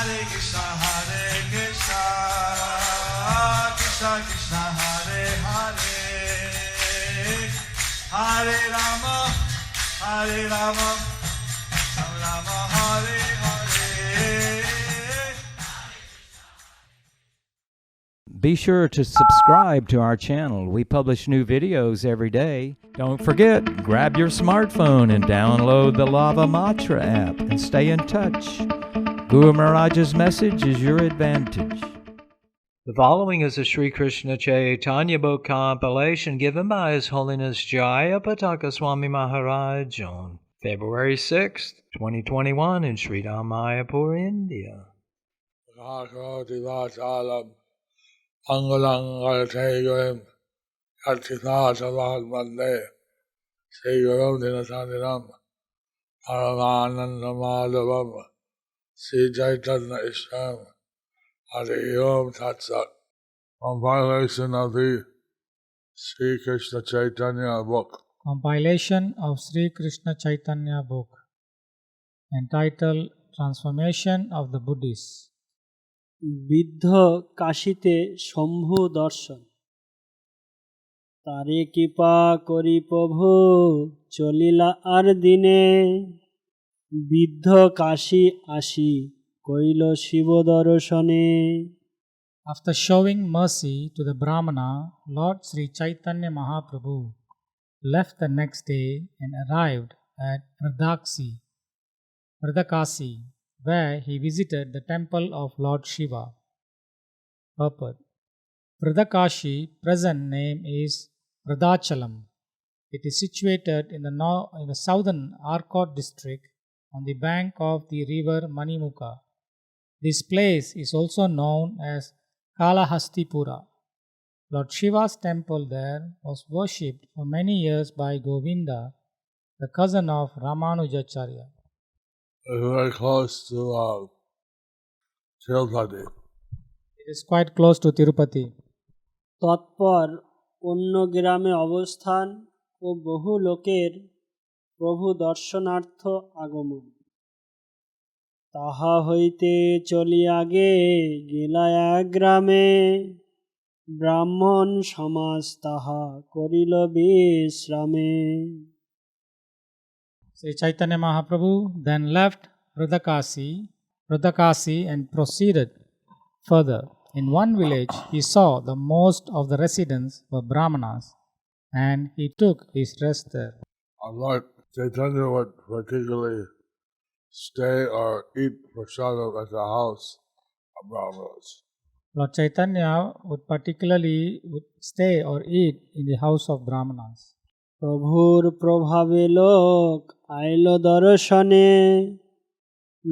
Krishna Krishna Hare Hare Hare Rama Hare Rama Rama Hare Hare. Be sure to subscribe to our channel. We publish new videos every day. Don't forget, grab your smartphone and download the Lava Matra app and stay in touch. Guru Maharaj's message is your advantage. The following is a Sri Krishna Chaitanya book compilation given by His Holiness Jaya Pataka Swami Maharaj on February 6th, 2021 in Sri Mayapur, India. Angalangaltegoem Yatithasavad Mande Sigurum Dinasandinam Paramanandamadhavam Sri Chaitanya Isham Hari Om Tatsat. Compilation of the Sri Krishna Chaitanya book. Compilation of Sri Krishna Chaitanya book entitled Transformation of the Buddhists. বিদ্ধ কাশীতে শম্ভু দর্শন তারে কৃপা করি প্রভু চলিলা আর দিনে বিদ্ধ কাশী আসি কইল শিব দর্শনে. After showing mercy to the Brahmana, Lord Sri Chaitanya Mahaprabhu left the next day and arrived at Vardakasi, where he visited the temple of Lord Shiva. Purport. Vardakashi present name is Vradachalam. It is situated in the southern Arcot district on the bank of the river Manimukha. This place is also known as Kalahastipura. Lord Shiva's temple there was worshipped for many years by Govinda, the cousin of Ramanujacharya. Very close to Tirupati. It is quite close to Tirupati. তৎপর অন্য গ্রামে অবস্থান ও বহু লোকের প্রভু দর্শনার্থ আগমন তাহা হইতে চলিয়া গেলা এক গ্রামে ব্রাহ্মণ সমাজ তাহা করিল বিশ্রামে. Sri Chaitanya Mahaprabhu then left Vardakasi and proceeded further. In one village, he saw the most of the residents were Brahmanas, and he took his rest there. Lord Chaitanya would particularly stay or eat prasadam at the house of Brahmanas. Lord Chaitanya would particularly stay or eat in the house of Brahmanas. প্রভুর প্রভাবে লোক আইল দর্শনে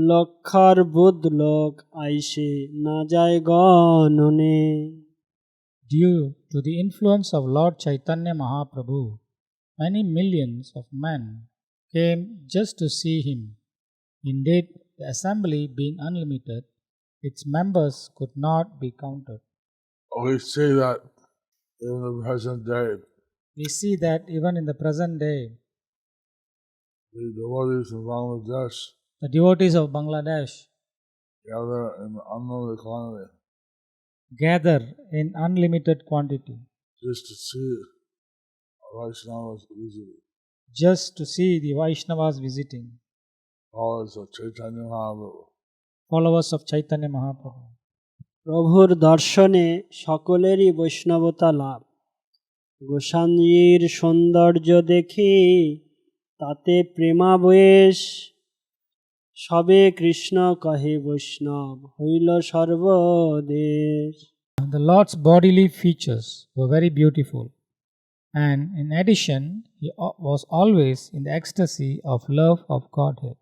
লক্ষার বুধ লোক আইসে না যায় গণনে. Due to the influence of Lord Chaitanya Mahaprabhu, many millions of men came just to see him. Indeed, the assembly being unlimited, its members could not be counted. We see that in the present day. We see that even in the present day, The devotees in Bangladesh the devotees of Bangladesh gather in unlimited gather in unlimited quantity quantity just to see Vaishnavas visiting. just to see the Vaishnavas visiting, Followers of Chaitanya Mahaprabhu. followers of Chaitanya Mahaprabhu. প্রভুর দর্শনে সকলেরই বৈষ্ণবতা লাভ গোসাঞ্জির সৌন্দর্য দেখি তাতে প্রেমাবেশ সবে কৃষ্ণ কহে বৈষ্ণব হইল সর্বদেশ. The Lord's bodily features were very beautiful, and in addition, he was always in the ecstasy of love of Godhead.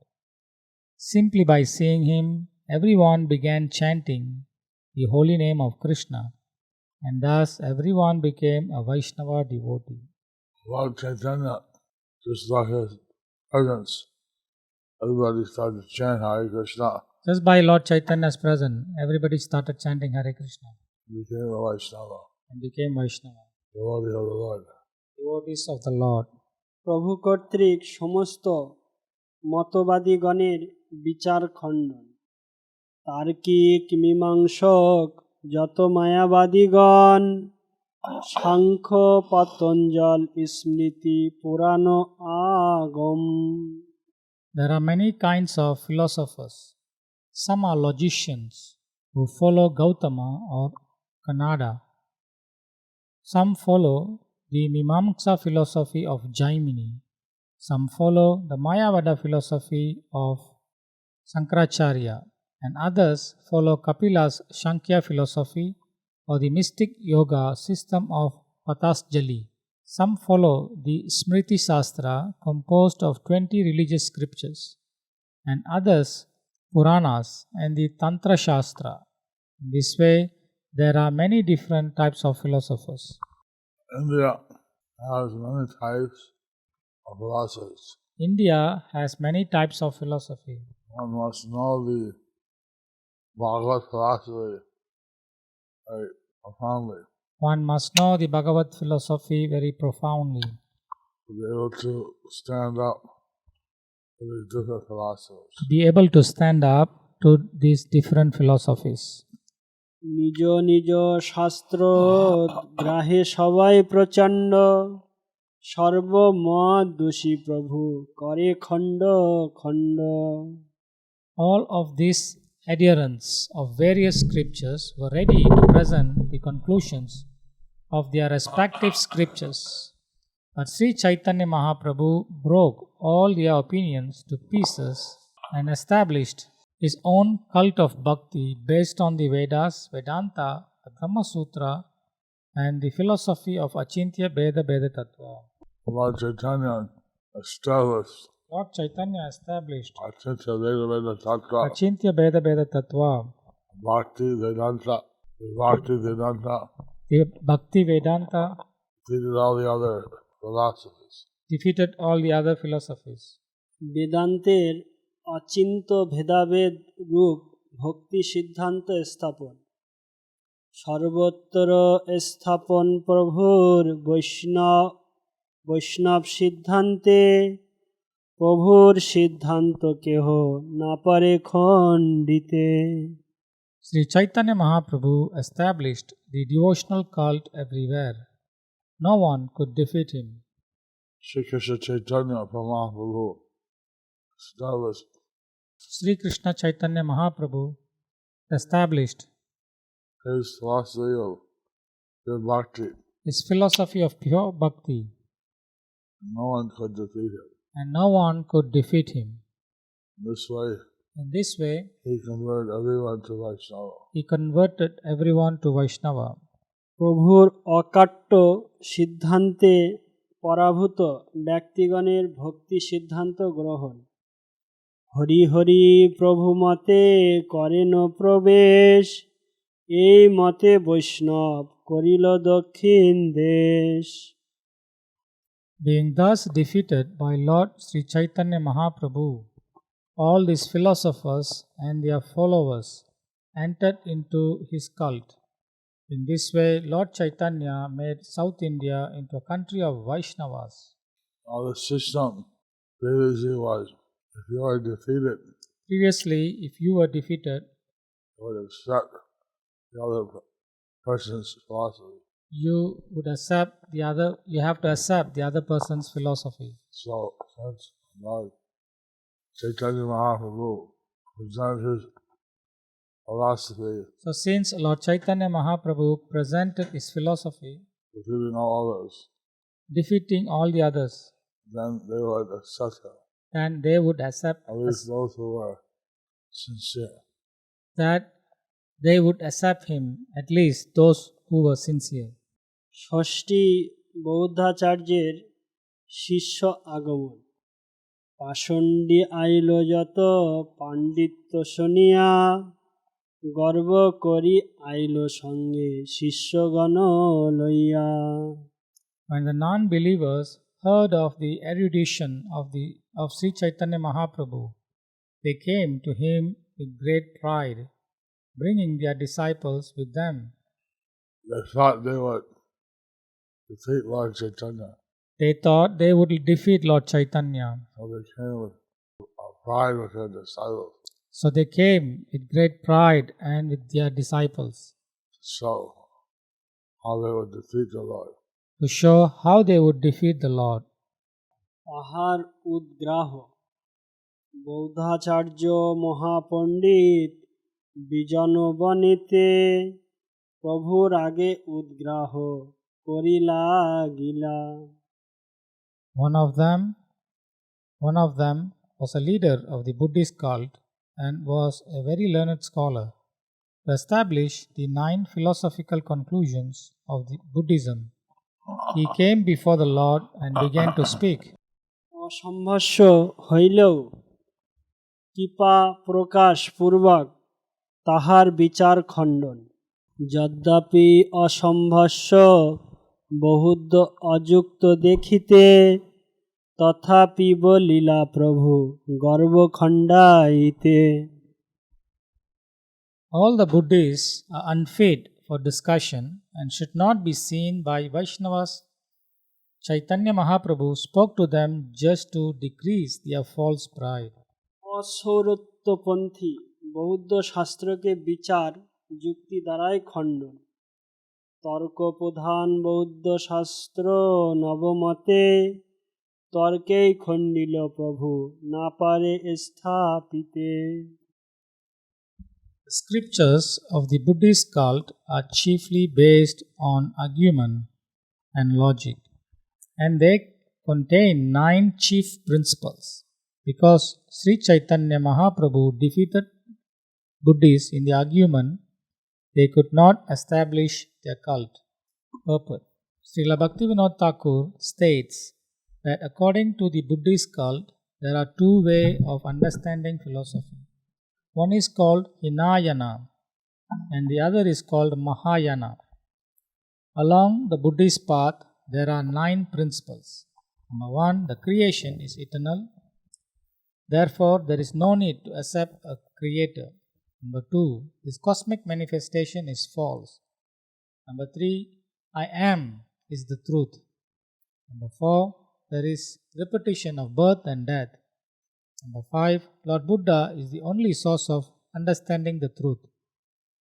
Simply by seeing him, everyone began chanting the holy name of Krishna, and thus everyone became a Vaishnava devotee. Lord Chaitanya, just like his presence, everybody started to chant Hare Krishna. Just by Lord Chaitanya's presence, everybody started chanting Hare Krishna Became a Vaishnava, and became Vaishnava, devotee of the Lord. devotees of the Lord. প্রভু কর্তৃক সমস্ত মতবাদীগণের বিচার খণ্ডন তার্কিক মীমাংসক যত মায়াবাদীগণ সাংখ্য পতঞ্জল স্মৃতি পুরাণ আগম. There are many kinds of philosophers. Some are logicians who follow Gautama or Kanada. Some follow the Mimamsa philosophy of Jaimini. Some follow the Mayavada philosophy of Sankaracharya, and others follow Kapila's Shankya philosophy or the mystic yoga system of Patanjali. Some follow the Smriti Shastra composed of 20 religious scriptures, and others Puranas and the Tantra Shastra. In this way, there are many different types of philosophers. India has many types of philosophies. India has many types of philosophy. One must know the Bhagavad philosophy very profoundly One must know the Bhagavad philosophy very profoundly to be able to stand up to these different philosophies. to be able to stand up to these different philosophies. নিজ নিজ শাস্ত্র গ্রাহে সবাই প্রচণ্ড সর্বমত দোষী প্রভু করে খণ্ড খণ্ড. All of these adherents of various scriptures were ready to present the conclusions of their respective scriptures. But Sri Chaitanya Mahaprabhu broke all their opinions to pieces and established his own cult of bhakti based on the Vedas, Vedanta, the Brahma Sutra, and the philosophy of Achintya Bheda Bheda Tattva. Lord Chaitanya established Lord Chaitanya established Achintya Vedanta Tattva, Achintya Bheda Bheda Tattva, Bhakti Vedanta, Bhakti Vedanta, the Bhakti Vedanta, defeated all the other philosophies. defeated all the other philosophies. বেদান্তের অচিন্ত ভেদাভেদ রূপ ভক্তি সিদ্ধান্ত স্থাপন সর্বত্র স্থাপন প্রভুর বৈষ্ণব সিদ্ধান্তে প্রভুর সিদ্ধান্ত কেহ না পারে খণ্ডিতে. Sri Chaitanya Mahaprabhu established the devotional cult everywhere. No one could defeat him. Sri Krishna Chaitanya Mahaprabhu established Sri Krishna Chaitanya Mahaprabhu established his philosophy of pure bhakti. his philosophy of pure bhakti, No one could defeat him. and no one could defeat him. This way, In this way, he converted everyone to Vaishnava. he converted everyone to Vaishnava. প্রভুর অকাট্য সিদ্ধান্তে পরাভূত ব্যক্তিগণের ভক্তি সিদ্ধান্ত গ্রহণ হরি হরি প্রভু মতে করেন প্রবেশ এই মতে বৈষ্ণব করিল দক্ষিণ দেশ. Being thus defeated by Lord Sri Chaitanya Mahaprabhu, all these philosophers and their followers entered into his cult. In this way, Lord Chaitanya made South India into a country of Vaishnavas. Now the system previously was, if you are defeated, Previously, if you were defeated, you would accept the other person's philosophy. you have to accept the other person's philosophy. So since Lord Chaitanya Mahaprabhu presented his philosophy, So since Lord Chaitanya Mahaprabhu presented his philosophy, defeating all others, defeating all the others, then they would accept him. then they would accept At least those who were sincere. that they would accept him, at least those who were sincere. ষষ্ঠী বৌদ্ধাচার্যের শিষ্য আগমন পাষণ্ডী আইল যত পাণ্ডিত্য শুনিয়া গর্ব করি আইল সঙ্গে শিষ্যগণ লইয়া. When the non-believers heard of the erudition of Sri Chaitanya Mahaprabhu, they came to him with great pride, bringing their disciples with them. They thought they would defeat Lord Chaitanya. They thought they would defeat Lord Chaitanya. So they came with pride with their disciples. So they came with great pride and with their disciples So how they would defeat the Lord. to show how they would defeat the Lord. তাহার উদ্গ্রাহ বৌদ্ধাচার্য মহাপণ্ডিত বিজনবনেতে প্রভুর আগে উদ্গ্রাহ করিলা গিলা। One of them was a leader of the Buddhist cult and was a very learned scholar. To establish the 9 philosophical conclusions of the Buddhism, he came before the Lord and began to speak. অসম্ভস্য হইলেও কৃপা প্রকাশ পূর্বক তাহার বিচার খণ্ডন। যদ্যপি অসম্ভস্য বহুদ্ধ অযুক্ত দেখিতে তথাপি বলিলা প্রভু গর্ব খণ্ডাইতে। All the Buddhists are unfit for discussion and should not be seen by Vaishnavas. Chaitanya Mahaprabhu spoke to them just to decrease their false pride. অসৌরত্বপন্থী বৌদ্ধ শাস্ত্রকে বিচার যুক্তি দ্বারাই খণ্ডন। তর্কপ্রধান বৌদ্ধ শাস্ত্র নবমতে তর্কেই খণ্ডিল প্রভু না পারে স্থাপিতে। The scriptures of the Buddhist cult are chiefly based on argument and logic, and they contain 9 chief principles. Because Sri Chaitanya Mahaprabhu defeated Buddhists in the argument, they could not establish their cult. Purport. Srila Bhaktivinoda Thakur states that according to the Buddhist cult, there are 2 ways of understanding philosophy. One is called Hinayana and the other is called Mahayana. Along the Buddhist path, there are 9 principles. Number 1, the creation is eternal. Therefore, there is no need to accept a creator. Number 2, this cosmic manifestation is false. Number 3, I am is the truth. Number 4, there is repetition of birth and death. Number 5, Lord Buddha is the only source of understanding the truth.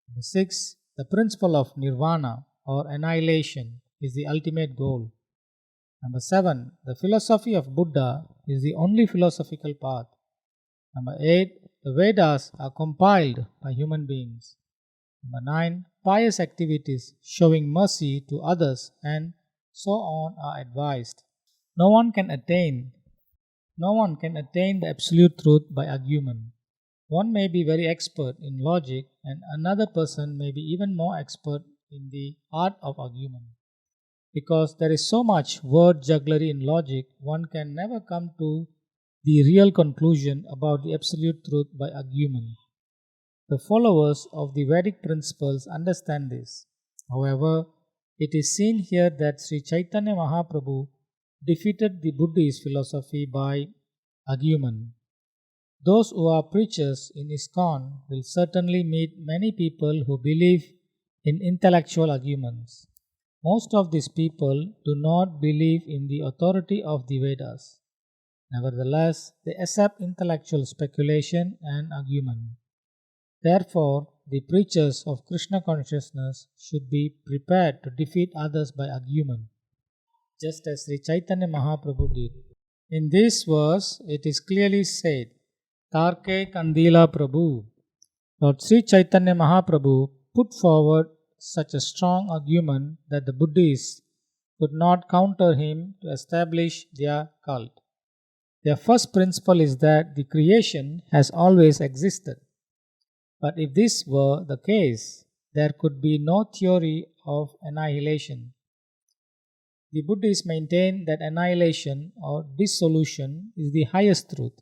Number 6, the principle of nirvana or annihilation is the ultimate goal. Number 7, the philosophy of Buddha is the only philosophical path. Number 8, the Vedas are compiled by human beings. Number 9, pious activities showing mercy to others and so on are advised. No one can attain the absolute truth by argument. One may be very expert in logic and another person may be even more expert in the art of argument. Because there is so much word jugglery in logic, one can never come to the real conclusion about the absolute truth by argument. The followers of the Vedic principles understand this. However, it is seen here that Sri Chaitanya Mahaprabhu defeated the Buddhist philosophy by argument. Those who are preachers in ISKCON will certainly meet many people who believe in intellectual arguments. Most of these people do not believe in the authority of the Vedas. Nevertheless, they accept intellectual speculation and argument. Therefore, the preachers of Krishna consciousness should be prepared to defeat others by argument, just as Sri Chaitanya Mahaprabhu did. In this verse, it is clearly said, Tarke Kandila Prabhu. Lord Sri Chaitanya Mahaprabhu put forward such a strong argument that the Buddhists could not counter him to establish their cult. Their first principle is that the creation has always existed. But if this were the case, there could be no theory of annihilation. The Buddhists maintain that annihilation or dissolution is the highest truth.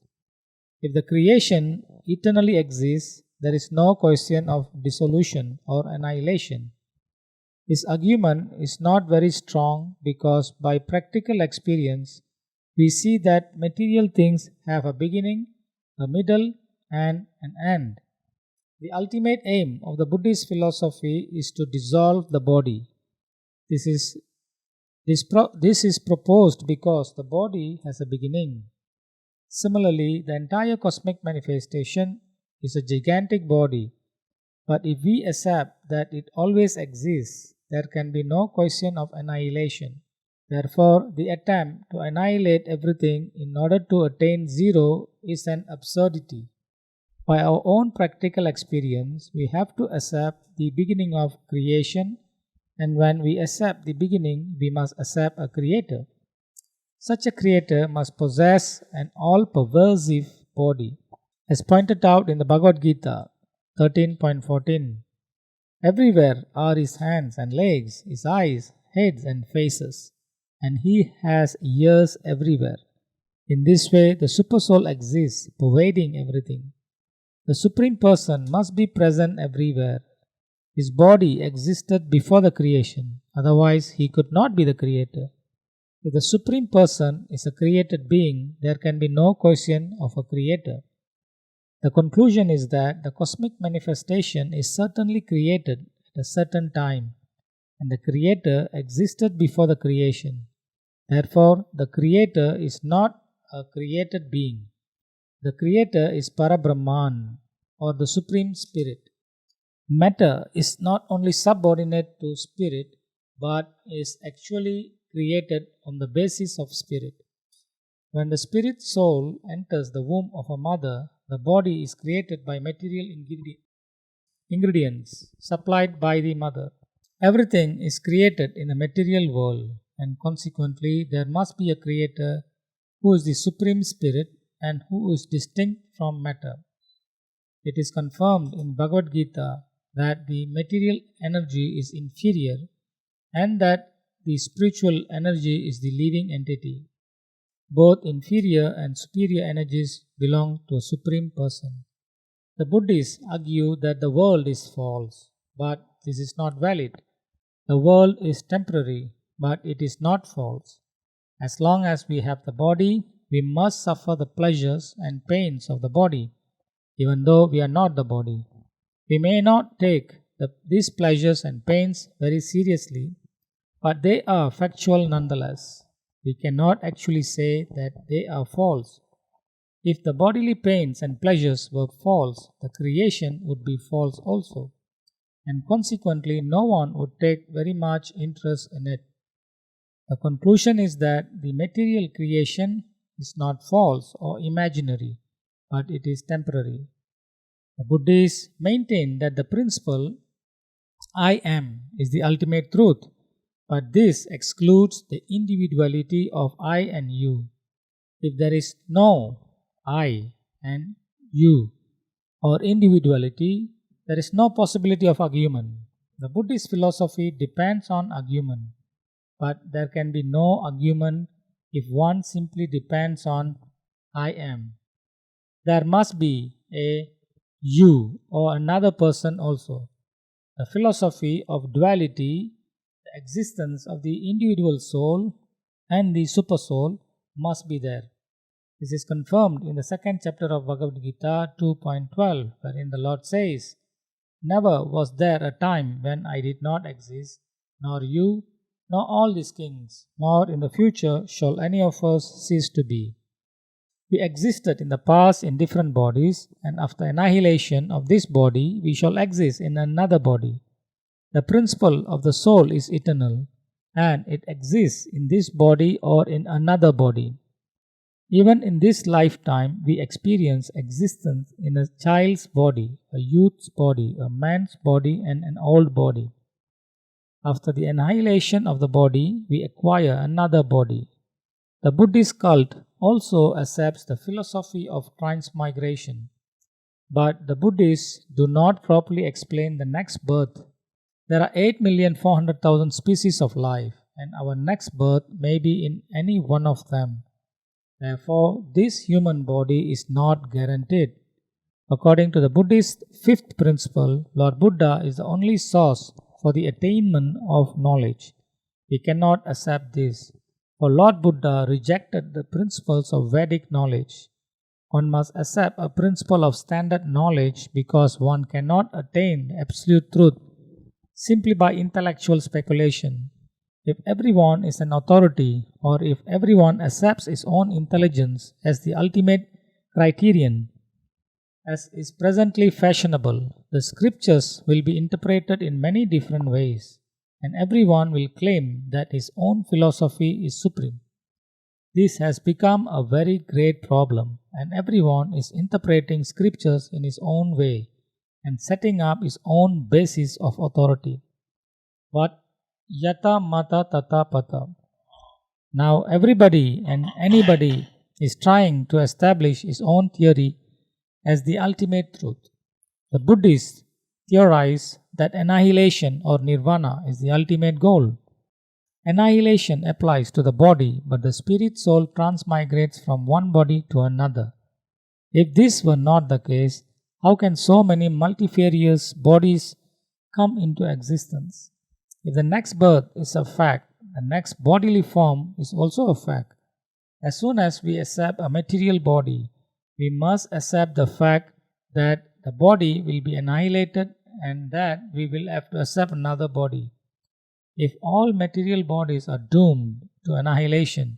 If the creation eternally exists, there is no question of dissolution or annihilation. This argument is not very strong because by practical experience, we see that material things have a beginning, a middle, and an end. The ultimate aim of the Buddhist philosophy is to dissolve the body. This is proposed because the body has a beginning. Similarly, the entire cosmic manifestation is a gigantic body, but if we accept that it always exists, there can be no question of annihilation. Therefore, the attempt to annihilate everything in order to attain zero is an absurdity. By our own practical experience, we have to accept the beginning of creation, and when we accept the beginning, we must accept a creator. Such a creator must possess an all-pervasive body, as pointed out in the Bhagavad Gita 13.14. Everywhere are his hands and legs, his eyes, heads and faces, and he has ears everywhere. In this way, the Supersoul exists, pervading everything. The Supreme Person must be present everywhere. His body existed before the creation, otherwise he could not be the creator. If the Supreme Person is a created being, there can be no question of a creator. The conclusion is that the cosmic manifestation is certainly created at a certain time, and the creator existed before the creation. Therefore, the creator is not a created being. The creator is Parabrahman, or the Supreme Spirit. Matter is not only subordinate to spirit, but is actually created on the basis of spirit. When the spirit soul enters the womb of a mother, the body is created by material ingredients supplied by the mother. Everything is created in the material world, and consequently there must be a creator who is the Supreme Spirit and who is distinct from matter. It is confirmed in Bhagavad Gita that the material energy is inferior and that the spiritual energy is the living entity. Both inferior and superior energies belong to a Supreme Person. The Buddhists argue that the world is false, but this is not valid. The world is temporary, but it is not false. As long as we have the body, we must suffer the pleasures and pains of the body, even though we are not the body. We may not take these pleasures and pains very seriously, but they are factual nonetheless. We cannot actually say that they are false. If the bodily pains and pleasures were false, the creation would be false also, and consequently no one would take very much interest in it. The conclusion is that the material creation is not false or imaginary, but it is temporary. The Buddhists maintain that the principle I am is the ultimate truth, but this excludes the individuality of I and you. If there is no I and you or individuality, there is no possibility of argument. The Buddhist philosophy depends on argument, but there can be no argument if one simply depends on I am. There must be a you or another person also. The philosophy of duality, the existence of the individual soul and the supersoul, must be there. This is confirmed in the second chapter of Bhagavad Gita 2.12, wherein the Lord says, "Never was there a time when I did not exist, nor you, nor all these kings, nor in the future shall any of us cease to be." We existed in the past in different bodies, and after annihilation of this body, we shall exist in another body. The principle of the soul is eternal, and it exists in this body or in another body. Even in this lifetime, we experience existence in a child's body, a youth's body, a man's body, and an old body. After the annihilation of the body, we acquire another body. The Buddhist cult also accepts the philosophy of transmigration, but the Buddhists do not properly explain the next birth. There are 8,400,000 species of life, and our next birth may be in any one of them. Therefore, this human body is not guaranteed. According to the Buddhist fifth principle, Lord Buddha is the only source for the attainment of knowledge. We cannot accept this, for Lord Buddha rejected the principles of Vedic knowledge. One must accept a principle of standard knowledge because one cannot attain absolute truth simply by intellectual speculation. If everyone is an authority, or if everyone accepts his own intelligence as the ultimate criterion, as is presently fashionable, the scriptures will be interpreted in many different ways, and everyone will claim that his own philosophy is supreme. This has become a very great problem, and everyone is interpreting scriptures in his own way and setting up his own basis of authority. But yata mata tata pata. Now everybody and anybody is trying to establish his own theory as the ultimate truth. The Buddhists theorize that annihilation or nirvana is the ultimate goal. Annihilation applies to the body, but the spirit soul transmigrates from one body to another. If this were not the case, how can so many multifarious bodies come into existence? If the next birth is a fact, the next bodily form is also a fact. As soon as we accept a material body, we must accept the fact that the body will be annihilated and that we will have to accept another body. If all material bodies are doomed to annihilation,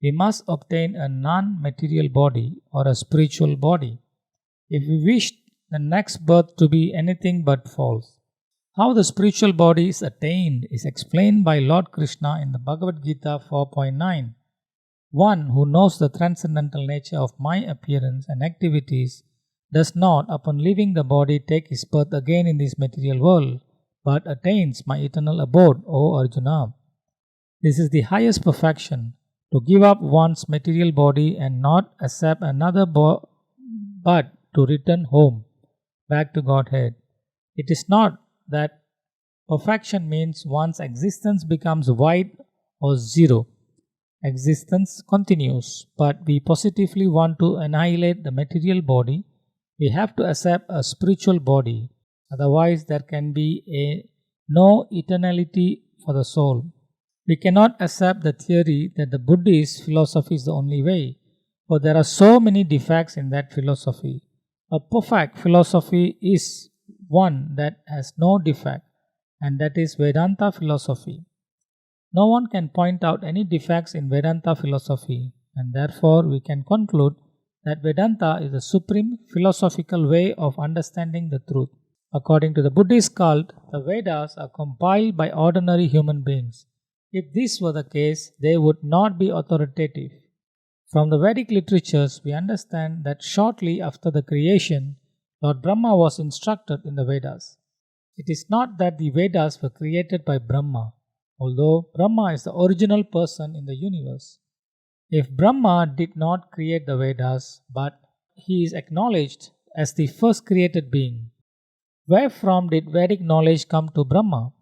we must obtain a non-material body or a spiritual body. If we wish the next birth to be anything but false. How the spiritual body is attained is explained by Lord Krishna in the Bhagavad Gita 4.9. One who knows the transcendental nature of my appearance and activities does not, upon leaving the body, take his birth again in this material world, but attains my eternal abode, O Arjuna. This is the highest perfection, to give up one's material body and not accept another but to return home, back to Godhead. It is not that perfection means one's existence becomes void or zero. Existence continues, but we positively want to annihilate the material body. We have to accept a spiritual body, otherwise there can be no eternality for the soul. We cannot accept the theory that the Buddhist philosophy is the only way, for there are so many defects in that philosophy. A perfect philosophy is one that has no defect, and that is Vedanta philosophy. No one can point out any defects in Vedanta philosophy, and therefore we can conclude that Vedanta is the supreme philosophical way of understanding the truth. According to the Buddhist cult, the Vedas are compiled by ordinary human beings. If this were the case, they would not be authoritative. From the Vedic literatures, we understand that shortly after the creation, Lord Brahma was instructed in the Vedas. It is not that the Vedas were created by Brahma, although Brahma is the original person in the universe. If Brahma did not create the Vedas, but he is acknowledged as the first created being, where from did Vedic knowledge come to Brahma?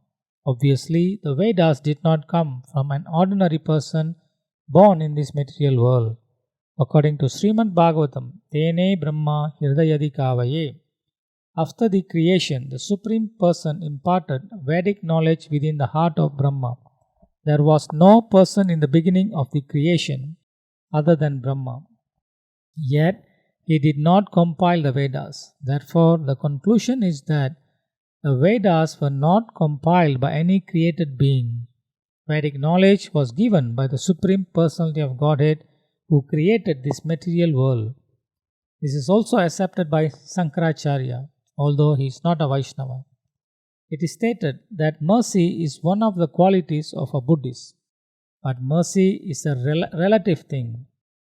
Obviously, the Vedas did not come from an ordinary person born in this material world. According to Srimad Bhagavatam, Tene Brahma Hirdayadi Kavaye. After the creation, the Supreme Person imparted Vedic knowledge within the heart of Brahma. There was no person in the beginning of the creation other than Brahma. Yet, he did not compile the Vedas. Therefore, the conclusion is that the Vedas were not compiled by any created being. Vedic knowledge was given by the Supreme Personality of Godhead who created this material world. This is also accepted by Sankaracharya, although he is not a Vaishnava. It is stated that mercy is one of the qualities of a Buddhist, but mercy is a relative thing.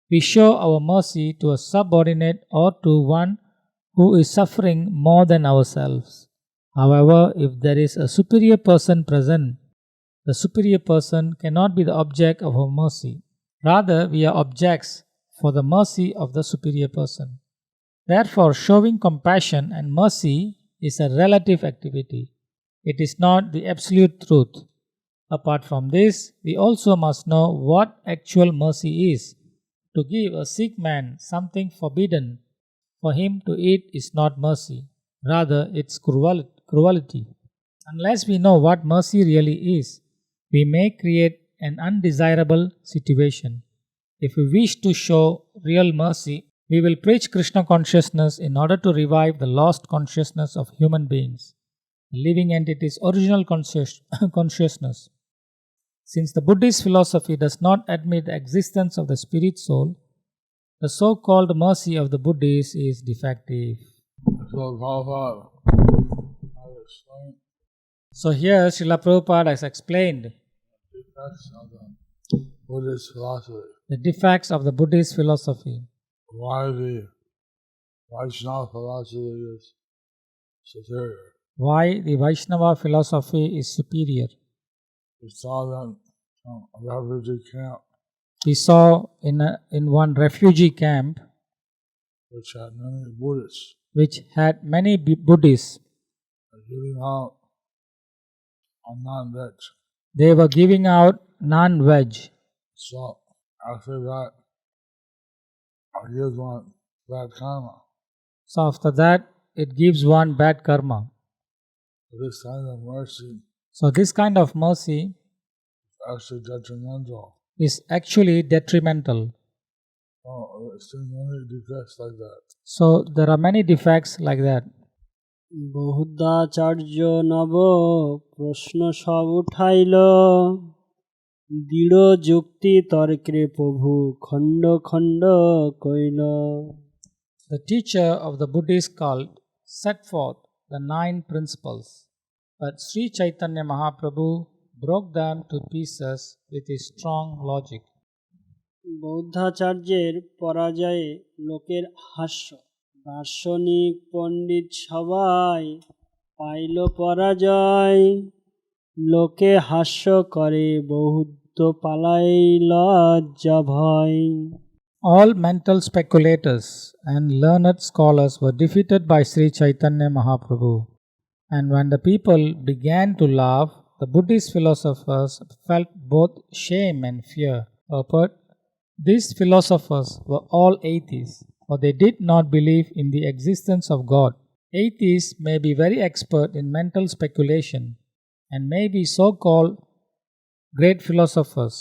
We show our mercy to a subordinate or to one who is suffering more than ourselves. However, if there is a superior person present, the superior person cannot be the object of our mercy. Rather, we are objects for the mercy of the superior person. Therefore, showing compassion and mercy is a relative activity. It is not the absolute truth. Apart from this, we also must know what actual mercy is. To give a sick man something forbidden for him to eat is not mercy. Rather, it's cruelty. Unless we know what mercy really is, we may create an undesirable situation. If we wish to show real mercy, we will preach Krishna consciousness in order to revive the lost consciousness of human beings, the living entity's original consciousness. Since the Buddhist philosophy does not admit the existence of the spirit soul, The so-called mercy of the Buddhists is defective. So Prabhupada has explained So here Srila Prabhupada has explained defects of the Buddhist philosophy. the defects of the Buddhist philosophy. Why the Vaishnava philosophy is superior. Why the Vaishnava philosophy is superior. We saw them from a refugee camp We saw in one refugee camp which had many Buddhists which had many Buddhists. giving out a non-veg. They were giving out non-veg. So after that, I give one bad karma. So after that, it gives one bad karma. This kind of mercy So this kind of mercy is actually detrimental. is actually detrimental. Oh, I've seen many defects like that. So there are many defects like that. বহুদ্ধাচার্য নব প্রশ্ন সব উঠাইল দৃঢ় যুক্তি তর্কে প্রভু খণ্ড খণ্ড কইল। The teacher of the Buddhist cult set forth the 9 principles, but Sri Chaitanya Mahaprabhu broke them to pieces with his strong logic. বৌদ্ধাচার্যের পরাজয়ে লোকের হাস্য দার্শনিক পণ্ডিত সবাই পাইল পরাজয় লোকে হাস্য করে বৌদ্ধ পালাই লজ্জা ভয়। All mental speculators and learned scholars were defeated by Sri Chaitanya Mahaprabhu. And when the people began to laugh, the Buddhist philosophers felt both shame and fear. Purport: these philosophers were all atheists, for they did not believe in the existence of God. Atheists may be very expert in mental speculation and may be so-called great philosophers,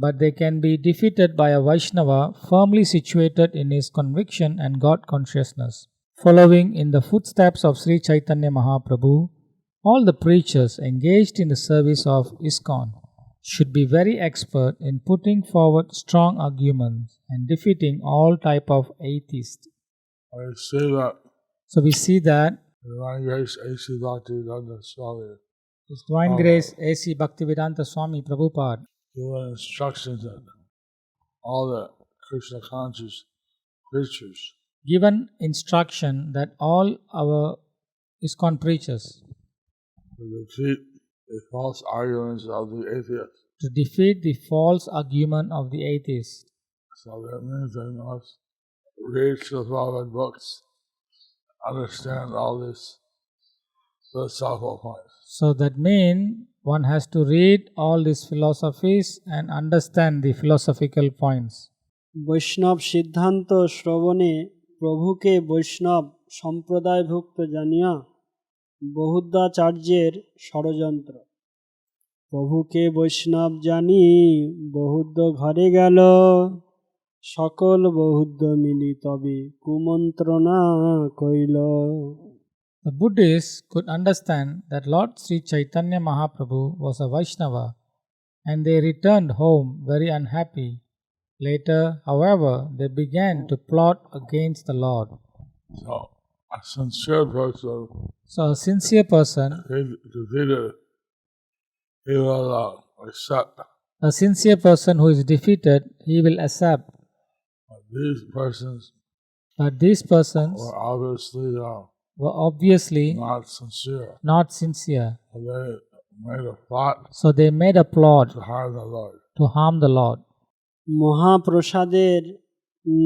but they can be defeated by a Vaishnava firmly situated in his conviction and God consciousness. Following in the footsteps of Sri Chaitanya Mahaprabhu, all the preachers engaged in the service of ISKCON should be very expert in putting forward strong arguments and defeating all type of atheists. I say that So we see that Divine Grace A.C. Bhaktivedanta Swami His Divine Grace A.C. Bhaktivedanta Swami Prabhupada given instructions that all the Krishna conscious preachers given instruction that all our ISKCON preachers to defeat the false arguments of the atheists. to defeat the false argument of the atheist. So that means they must read Srila books, understand all these philosophical points. So that means one has to read all these philosophies and understand the philosophical points. বৈষ্ণব সিদ্ধান্ত শ্রবণে প্রভুকে বৈষ্ণব সম্প্রদায়ভুক্ত জানিয়া বহুদ্ধাচার্যের ষড়যন্ত্র প্রভুকে বৈষ্ণব জানি বৌদ্ধ ঘরে গেল সকল বৌদ্ধ মিলি তবে কুমন্ত্রণা কইল। The Buddhists could understand that Lord Sri Chaitanya Mahaprabhu was a Vaishnava and they returned home very unhappy. Later, however, they began to plot against the Lord. So a sincere person So a sincere person, defeated, he will accept. a sincere person who is defeated, he will accept. But these persons But these persons were obviously were obviously not sincere. not sincere. They made a plot So they made a plot to harm the Lord. to harm the Lord. মহাপ্রসাদের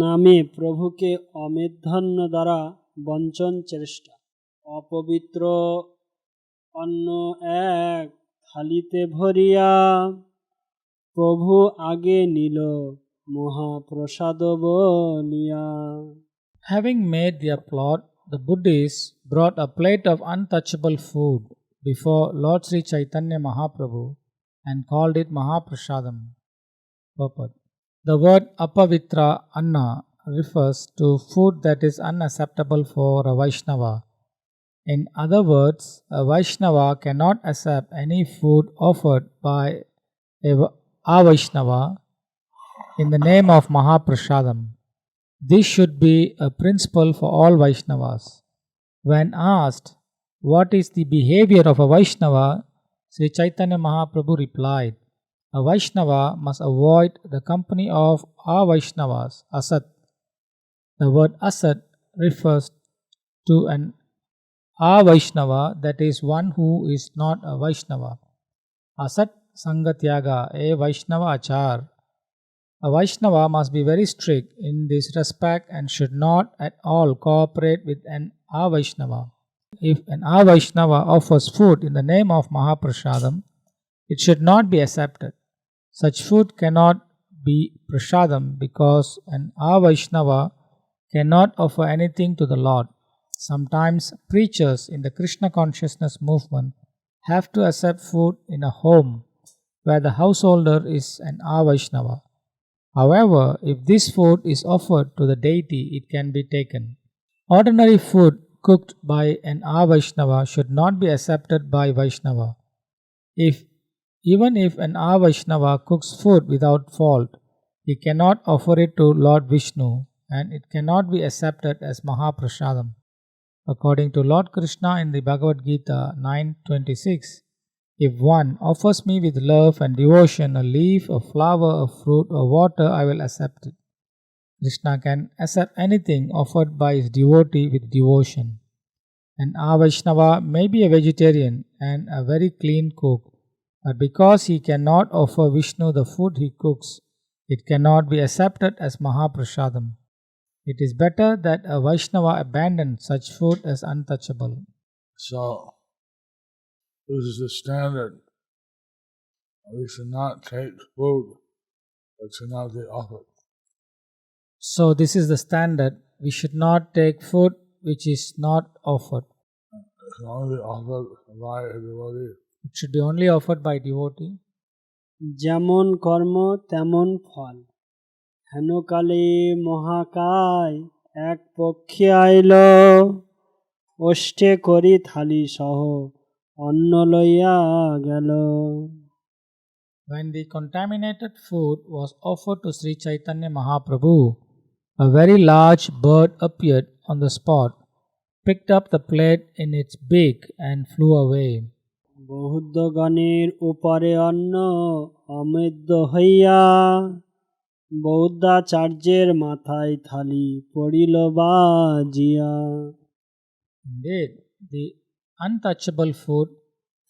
নামে প্রভুকে অমেধান্য দ্বারা বঞ্চন চেষ্টা অপবিত্র অন্ন এক থালিতে ভরিয়া প্রভু আগে নিল মহাপ্রসাদ বলিয়া। Having made their plot, the Buddhists brought a plate of untouchable food before Lord Sri Chaitanya Mahaprabhu and called it Mahaprasadam. Purport: the word apavitra anna refers to food that is unacceptable for a Vaishnava. In other words, a Vaishnava cannot accept any food offered by a Vaishnava in the name of Mahaprasadam. This should be a principle for all Vaishnavas. When asked what is the behavior of a Vaishnava, Sri Chaitanya Mahaprabhu replied, a Vaishnava must avoid the company of Avaishnavas, Asat. The word Asat refers to an Avaishnava, that is, one who is not a Vaishnava. Asat Sangatyaga, a Vaishnava Achar. A Vaishnava must be very strict in this respect and should not at all cooperate with an Avaishnava. If an Avaishnava offers food in the name of Mahaprasadam, it should not be accepted. Such food cannot be prasadam because an Avaishnava cannot offer anything to the Lord. Sometimes preachers in the Krishna consciousness movement have to accept food in a home where the householder is an Avaishnava. However, if this food is offered to the deity, it can be taken. Ordinary food cooked by an Avaishnava should not be accepted by Vaishnava. Even if an Avaishnava cooks food without fault, he cannot offer it to Lord Vishnu and it cannot be accepted as Mahaprasadam. According to Lord Krishna in the Bhagavad Gita 9:26, if one offers me with love and devotion a leaf, a flower, a fruit, or water, I will accept it. Krishna can accept anything offered by his devotee with devotion. An Avaishnava may be a vegetarian and a very clean cook, but because he cannot offer Vishnu the food he cooks, it cannot be accepted as Mahaprasadam. It is better that a Vaishnava abandon such food as untouchable. So, this is the standard. We should not take food that should not be offered. So, this is the standard. We should not take food which is not offered. It should only be offered by a devotee. It should be only offered by devotee. যেমন কর্ম তেমন ফল হেনকালে মহাকায় এক পক্ষে আইল ওষ্ঠে করি থালি সহ অন্ন লইয়া গেল. When the contaminated food was offered to Sri Chaitanya Mahaprabhu, a very large bird appeared on the spot, picked up the plate in its beak and flew away. বৌদ্ধগণের উপরে অন্ন অমেদ্য হইয়া বৌদ্ধাচার্যের মাথায় থালি পড়িল বাজিয়া. Indeed, the untouchable food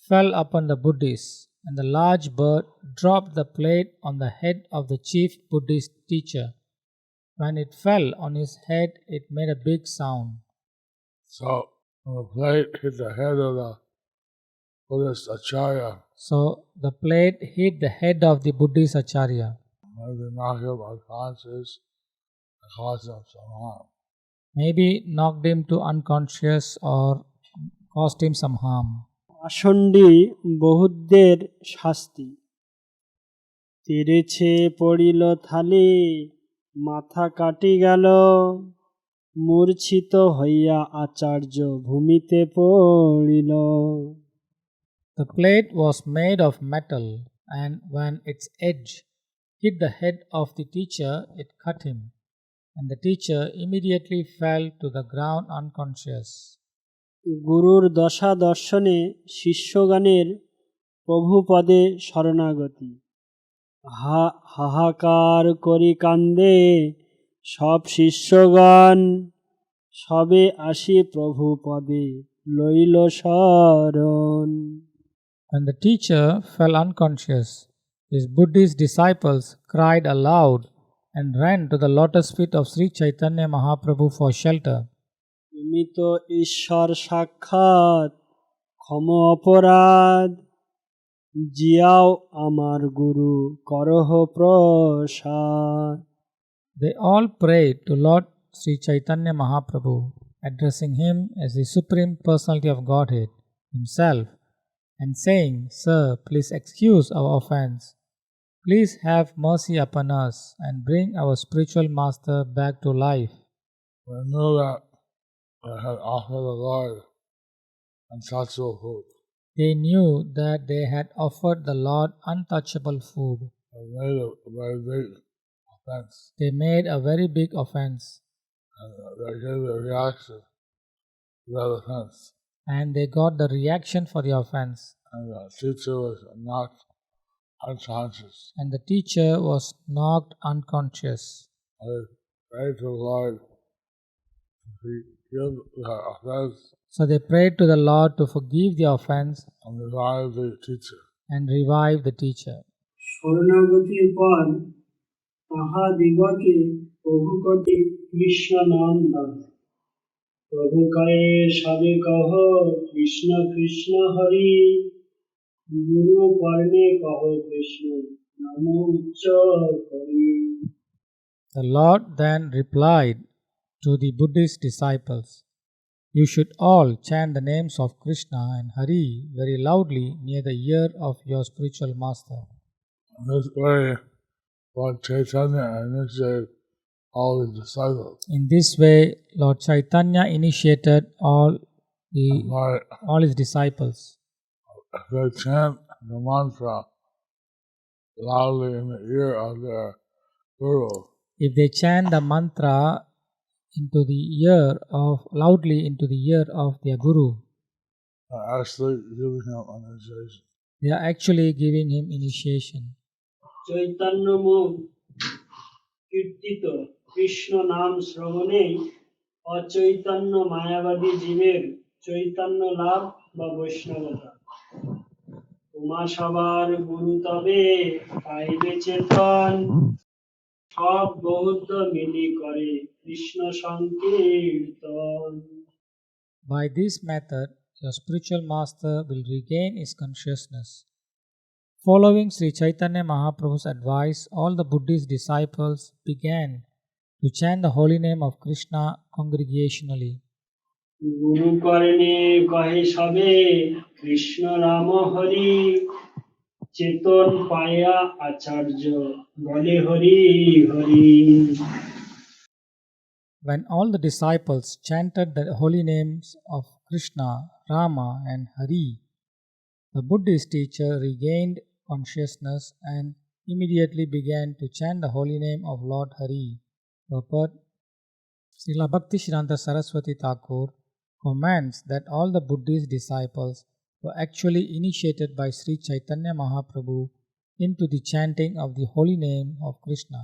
fell upon the Buddhists, and the large bird dropped the plate on the head of the chief Buddhist teacher. When it fell on his head, it made a big sound. So, when the plate hit the head of the Buddhist Acharya, So the plate hit the head of the Buddhist Acharya. maybe knock him unconscious and cause him some harm. Maybe knocked him to unconscious or caused him some harm. আসণ্ডী বহুদের শাস্তি তেরেছে পড়িল থালি মাথা কাটি গেল মূর্ছিত হইয়া আচার্য ভূমিতে পড়িল. The plate was made of metal, and when its edge hit the head of the teacher, it cut him, and the teacher immediately fell to the ground unconscious. গুরুর দশা দর্শনে শিষ্যগণের প্রভুপদে শরণাগতি হাহাকার করি কান্দে সব শিষ্যগণ সবে আসি প্রভুপদে লইল শরণ. When the teacher fell unconscious, his Buddhist disciples cried aloud and ran to the lotus feet of Sri Chaitanya Mahaprabhu for shelter. তুমি তো ঈশ্বর সাক্ষাৎ ক্ষম অপরাধ জিয়াও আমার গুরু করহ প্রসাদ. They all prayed to Lord Sri Chaitanya Mahaprabhu, addressing him as the Supreme Personality of Godhead himself, and saying, Sir, please excuse our offense. Please have mercy upon us and bring our spiritual master back to life. We knew that they had offered the Lord untouchable food. They knew that they had offered the Lord untouchable food. They made a very big offense. They made a very big offense, And they gave a reaction to that offense. and they got the reaction for the offense. And the teacher was knocked unconscious. And the teacher was knocked unconscious. I prayed to the Lord to forgive the offense So they prayed to the Lord to forgive the offense and revive the teacher. and revive the teacher. শরণাগতির পর তাহাদিগকে প্রভুকটি কৃষ্ণ নাম দান প্রভু কয়ে সবে কহ কৃষ্ণ কৃষ্ণ হরি গুরু কর্ণে কহ কৃষ্ণ নাম উচ্চ করি। The Lord then replied to the Buddhist disciples, "You should all chant the names of Krishna and Hari very loudly near the ear of your spiritual master." In this way, Lord Chaitanya initiated all the disciples. In this way, Lord Chaitanya initiated all his disciples. If they chant the mantra loudly in the ear of their guru, If they chant the mantra loudly into the ear of their guru, they're actually giving him initiation. they are actually giving him initiation. Chaitanya মুখ কীর্তিত কৃষ্ণ নাম শ্রবণেই অচৈতন্য মায়াবাদী জীবের চৈতন্য লাভ বা বৈষ্ণবতা উমা সবার গুরু তবে পাইবে চেতন সব বৌদ্ধ মিলি করে কৃষ্ণ সংকীর্তন। By this method, your spiritual master will regain his consciousness. Following Sri Chaitanya Mahaprabhu's advice, all the Buddhist disciples began to chant the holy name of Krishna congregationally. গুরু কর্ণে কহে সবে কৃষ্ণ রাম হরি চেতন পায়া আচার্য বলে Hari Hari. When all the disciples chanted the holy names of Krishna, Rama, and Hari, the Buddhist teacher regained consciousness and immediately began to chant the holy name of Lord Hari. Purport: Srila Bhaktisiddhanta Saraswati Thakur comments that all the Buddhist disciples were actually initiated by Sri Chaitanya Mahaprabhu into the chanting of the holy name of Krishna.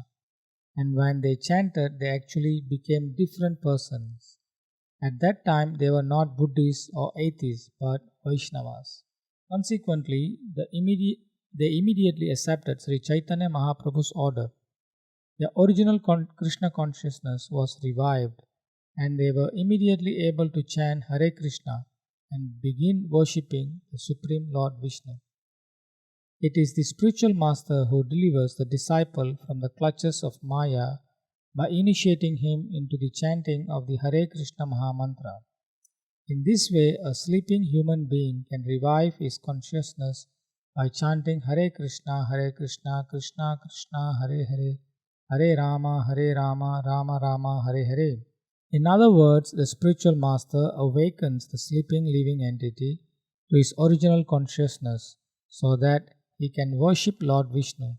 And when they chanted, they actually became different persons. At that time, they were not Buddhists or atheists, but Vaishnavas. Consequently, they immediately accepted Sri Chaitanya Mahaprabhu's order. Their original Krishna consciousness was revived, and they were immediately able to chant Hare Krishna and begin worshipping the Supreme Lord Vishnu. It is the spiritual master who delivers the disciple from the clutches of Maya by initiating him into the chanting of the Hare Krishna Mahamantra. In this way, a sleeping human being can revive his consciousness by chanting Hare Krishna, Krishna Krishna, Hare Hare, Hare Rama, Rama Rama, Hare Hare. In other words, the spiritual master awakens the sleeping living entity to his original consciousness so that he can worship Lord Vishnu.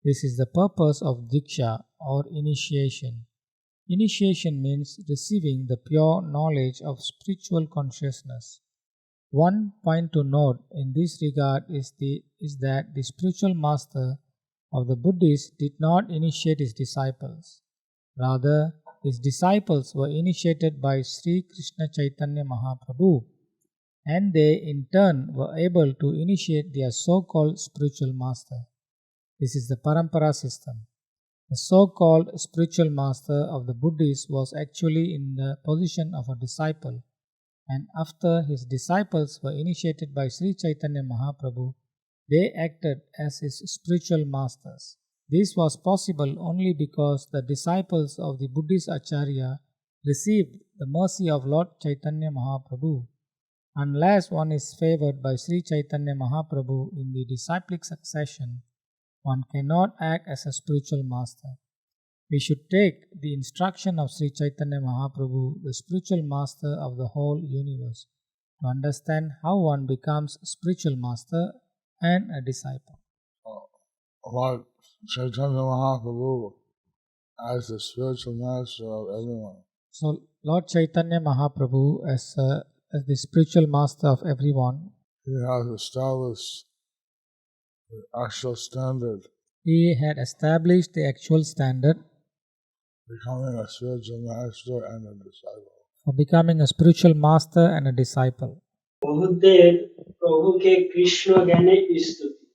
This is the purpose of Diksha or initiation. Initiation means receiving the pure knowledge of spiritual consciousness. One point to note in this regard is that the spiritual master of the Buddhists did not initiate his disciples. Rather, his disciples were initiated by Sri Krishna Chaitanya Mahaprabhu, and they in turn were able to initiate their so-called spiritual master. This is the Parampara system. The so-called spiritual master of the Buddhists was actually in the position of a disciple, and after his disciples were initiated by Sri Chaitanya Mahaprabhu, they acted as his spiritual masters. This was possible only because the disciples of the Buddhist Acharya received the mercy of Lord Chaitanya Mahaprabhu. Unless one is favored by Sri Chaitanya Mahaprabhu in the disciplic succession, one cannot act as a spiritual master. We should take the instruction of Sri Chaitanya Mahaprabhu, the spiritual master of the whole universe, to understand how one becomes a spiritual master and a disciple. Lord Chaitanya Mahaprabhu as the spiritual master of everyone. So Lord Chaitanya Mahaprabhu, as the spiritual master of everyone, He has established the actual standard, he had established the actual standard becoming a spiritual master and a disciple. for becoming a spiritual master and a disciple. বহুদের প্রভুকে কৃষ্ণ জ্ঞানে স্তুতি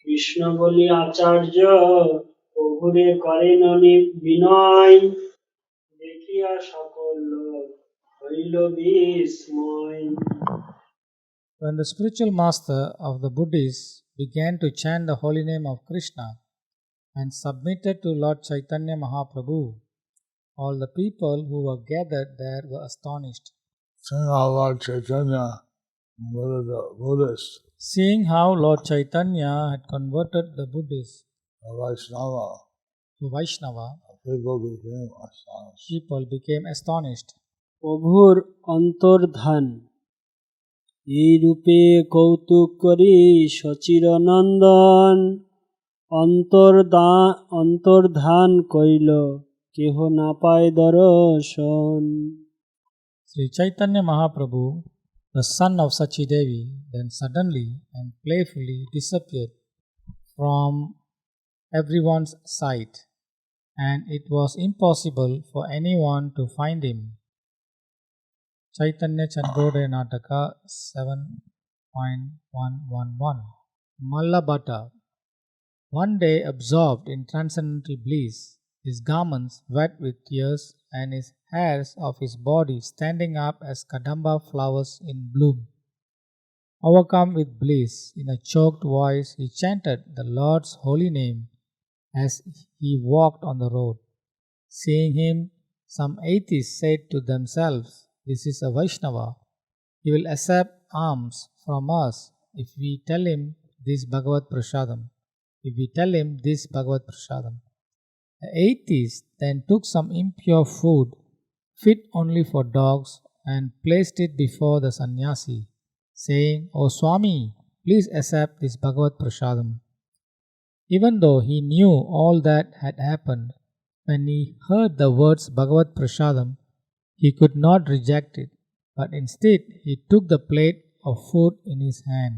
কৃষ্ণ বলি আচার্য প্রভুরে করেন বিনয় দেখিয়া সকল লোক হইল বিস্ময়। When the spiritual master of the Buddhists began to chant the holy name of Krishna and submitted to Lord Chaitanya Mahaprabhu, all the people who were gathered there were astonished. Seeing how Lord Chaitanya converted the Buddhist, Seeing how Lord Chaitanya had converted the Buddhists the Vaishnava, to Vaishnava, people became astonished. people became astonished. প্রভুর অন্তর্ধান এই রূপে কৌতুক করি সচিরনন্দন অন্তর্ধান কইল কেহ না পায় দর্শন। Sri Chaitanya Mahaprabhu, the son of Sachidevi, then suddenly and playfully disappeared from everyone's sight, and it was impossible for anyone to find him. Chaitanya Chandrodaya Nataka 7.111. Mallabhatta. One day, absorbed in transcendental bliss, his garments wet with tears and his hairs of his body standing up as kadamba flowers in bloom. Overcome with bliss, in a choked voice he chanted the Lord's holy name as he walked on the road. Seeing him, some atheists said to themselves, "This is a Vaishnava. He will accept alms from us if we tell him this Bhagavad Prasadam. The atheist then took some impure food, fit only for dogs, and placed it before the sannyasi, saying, "O Swami, please accept this Bhagavad Prasadam." Even though he knew all that had happened, when he heard the words Bhagavad Prasadam, he could not reject it, but instead he took the plate of food in his hand.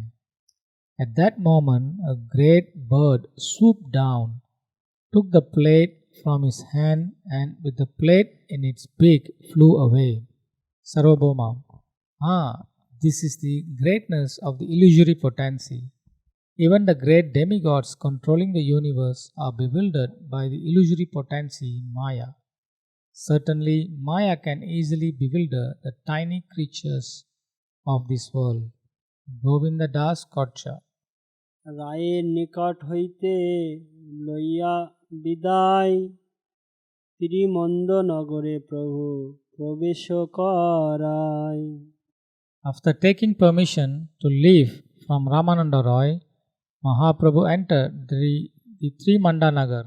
At that moment, a great bird swooped down, took the plate from his hand, and with the plate in its beak flew away. Sarvabhauma. This is the greatness of the illusory potency. Even the great demigods controlling the universe are bewildered by the illusory potency Maya. Certainly, Maya can easily bewilder the tiny creatures of this world. Govinda Das Kocha. রায়ের নিকট হইতে লইয়া বিদায় ত্রিমন্দ নগরে প্রভু প্রবেশ করায়। After taking permission to leave from Ramananda Roy, Mahaprabhu entered the Trimanda Nagar.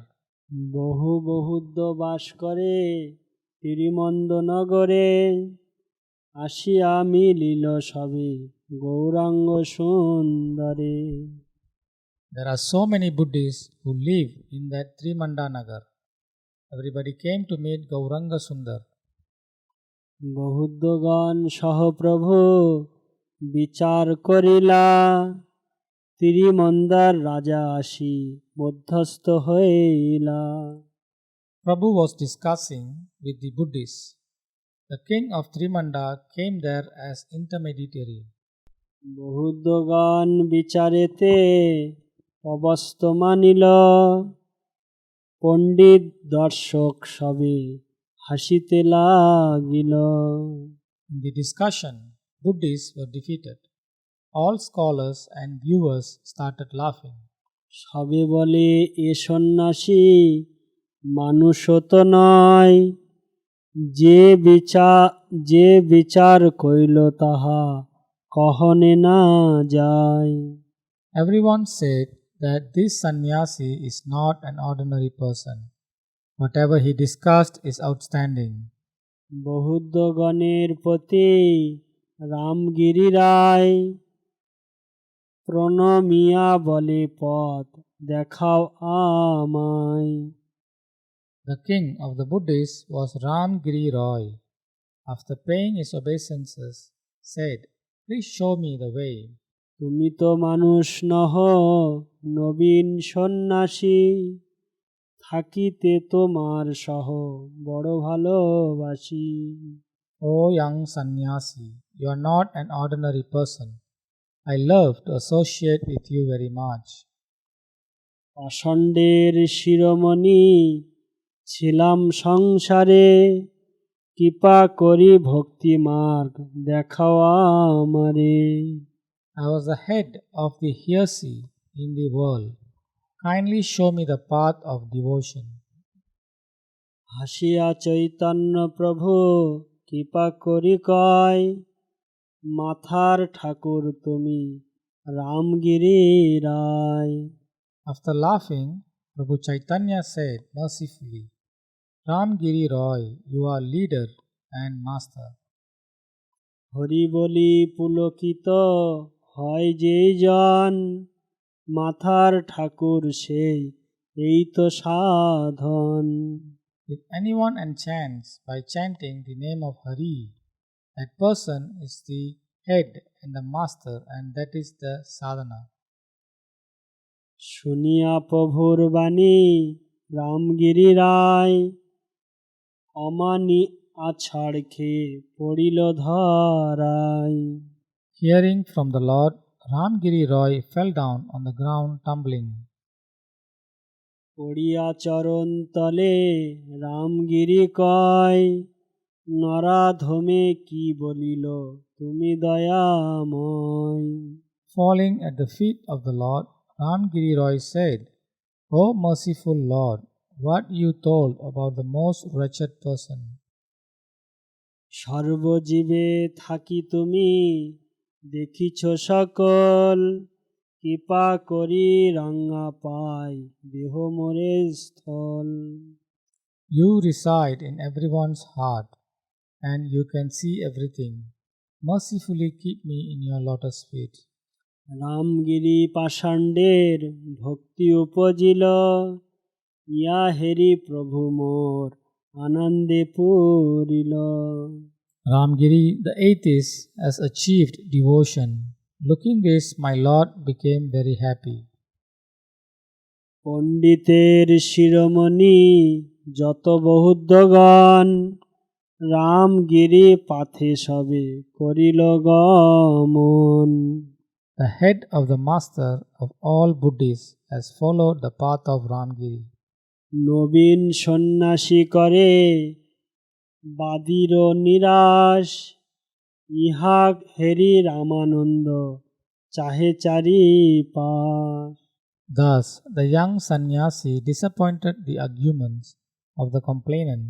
বহুদ্ধ বাস করে ত্রিমন্দ নগরে আসিয়া মিলিল সবে গৌরাঙ্গ সুন্দরে। There are so many Buddhists who live in that Trimanda Nagar. Everybody came to meet Gauranga Sundar. বহুদ্ধগণ সহপ্রভু বিচার করিলা ত্রিমন্দার রাজা আসি মধ্যস্থ হইলা। Prabhu was discussing with the Buddhists. The king of Trimanda came there as intermediary. বহুদ্ধগণ বিচারেতে অবস্ত মানিল পণ্ডিত দর্শক সবে হাসিতে লাগিল। In the discussion, Buddhists were defeated. All scholars and viewers started laughing. সবে বলে এ সন্ন্যাসী মানুষ তো নয় যে বিচার কইল তাহা কহনে না যায়। Everyone said that this sannyasi is not an ordinary person. Whatever he discussed is outstanding. বহুদ্ধগণের প্রতি রামগিরি রায় প্রণমিয়া বলে পথ দেখাও আমায়। The king of the Buddhists was Ramgiri Roy. After paying his obeisances, said, "Please show me the way." তুমি তো মানুষ নহ নবীন সন্ন্যাসী, থাকিতে তোমার সহ বড় ভালোবাসি। O young sannyasi, you are not an ordinary person. I love to associate with you very much. পাষণ্ডের শিরোমণি ছিলাম সংসারে, কৃপা করি ভক্তি মার্গ দেখাও আমারে। I was the head of the heresy in the world. Kindly show me the path of devotion. হাসিয়া চৈতন্য প্রভু কৃপা করি কয়, মাথার ঠাকুর তুমি রামগিরি রায়। After laughing, Prabhu Chaitanya said mercifully, Ramgiri Roy, you are leader and master. Hari বলি পুলকিত হয় যেই জন, মাথার ঠাকুর সেই এই তো সাধন। If anyone enchants by chanting the name of Hari, that person is the head and the master, and that is the sadhana. শুনিয়া প্রভুর বাণী রামগিরি রায়, অমানি আছাড় খেয়ে পড়িল ধরায়। Hearing from the Lord, Ramgiri Roy fell down on the ground tumbling. পড়িয়া চরণ তলে রামগিরি কয়, নরাধমে কি বলিল তুমি দয়াময়। Falling at the feet of the Lord, Ramgiri Roy said, O merciful Lord, what you told about the most wretched person. সর্বজীবে থাকি তুমি দেখিছ সকল, কৃপা করি রাঙ্গা পাই দেহ মোরে স্থল। You reside in everyone's heart, and you can see everything. Mercifully keep me in your lotus feet. Ramgiri পাষাণ্ডের ভক্তি উপজিল, ইয়া হেরি প্রভু মোর আনন্দে পুরিল। Ramgiri, the atheist, has achieved devotion. Looking this, my Lord became very happy. পণ্ডিতের শিরোমণি যত বৌদ্ধগণ, রামগিরি পাথে সবে করিল গমন। The head of the master of all Buddhists has followed the path of Ramgiri. নবীন সন্ন্যাসী করে বাদির নিরাশ, ইহা হেরি রামানন্দ চাহে চারি পাশ। Thus, the young sannyasi disappointed the arguments of the complainant.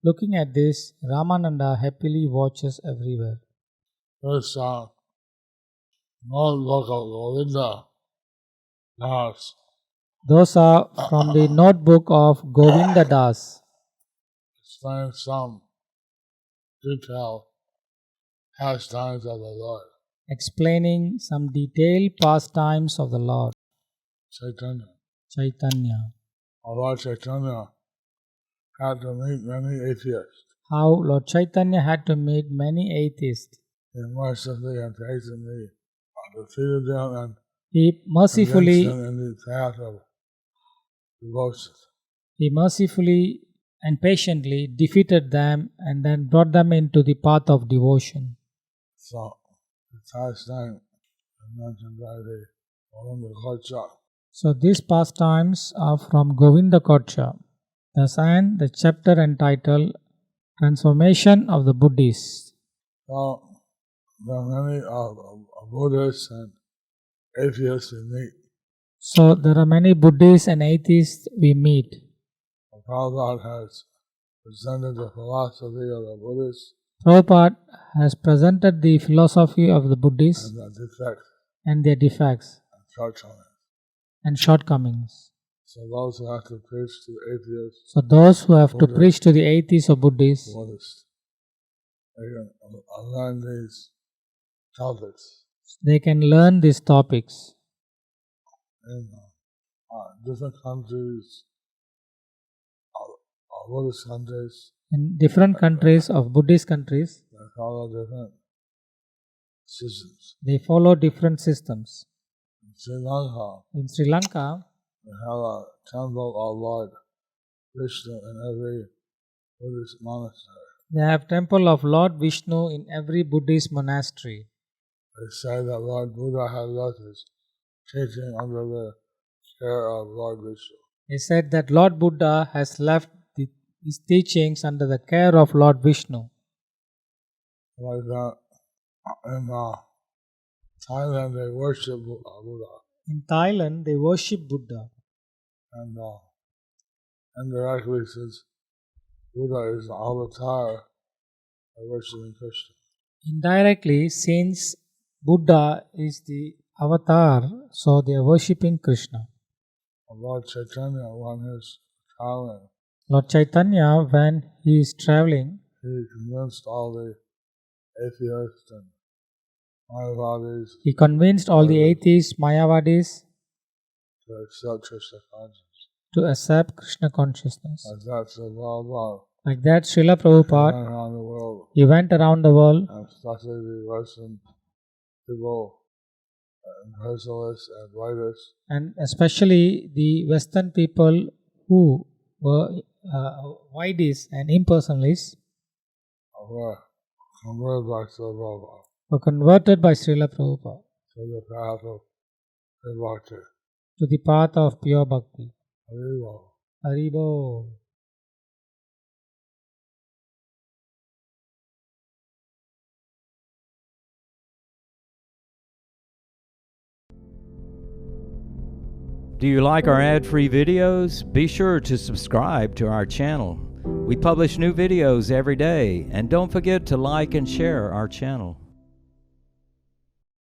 Looking at this, Ramananda happily watches everywhere. First notebook of Govinda Das. Those are from the notebook of Govinda Das, Explain some detailed pastimes of the Lord. explaining some detailed pastimes of the Lord Chaitanya. Chaitanya. Our Lord Chaitanya had to meet many atheists. How Lord Chaitanya had to meet many atheists. He mercifully and patiently defeated them and He mercifully convinced them in the path of devotion. He mercifully and patiently defeated them and then brought them into the path of devotion. So, the pastime is mentioned by the Govinda Kocha. So these pastimes are from Govinda Kocha. Thus ends the chapter entitled Transformation of the Buddhists. So, there are many Buddhists and atheists we meet. So there are many Buddhists and atheists we meet. Prabhupada has presented the philosophy of the Buddhists Prabhupada has presented the philosophy of the Buddhists and the defects and their defects and shortcomings. and shortcomings. So those who have to preach to atheists, So those who have to Buddhists, preach to the atheists or Buddhists, they can learn these topics they can learn these topics. in different countries Buddhist countries, In different countries of Buddhist countries, they follow different systems. they follow different systems. In Sri Lanka, In Sri Lanka, we have a temple of Lord Vishnu in every Buddhist monastery. they have temple of Lord Vishnu in every Buddhist monastery. They say that Lord Buddha has left his teaching under the care of Lord Vishnu. He said that Lord Buddha has left his teachings under the care of Lord Vishnu. Like that, in Thailand, they worship Buddha, In Thailand, they worship Buddha. and indirectly, since Buddha is the avatar, they worship Krishna. Indirectly, since Buddha is the avatar, so they are worshipping Krishna. Lord Chaitanya, when he's traveling, Lord Chaitanya, when he is traveling, he convinced all the atheists and Mayavadis he convinced all the atheists, Mayavadis, to accept Krishna consciousness. to accept Krishna consciousness. Like that, so Prabhupada Like that, Srila went Prabhupada, around the world, he went around the world, and especially the Western people, universalists and writers, and especially the Western people who were Vaidis and impersonalists were converted by Srila Prabhupada were converted by Srila Prabhupada to the path of pure bhakti. to the path of pure bhakti. Haribo. Haribo. Do you like our ad-free videos? Be sure to subscribe to our channel. We publish new videos every day, and don't forget to like and share our channel.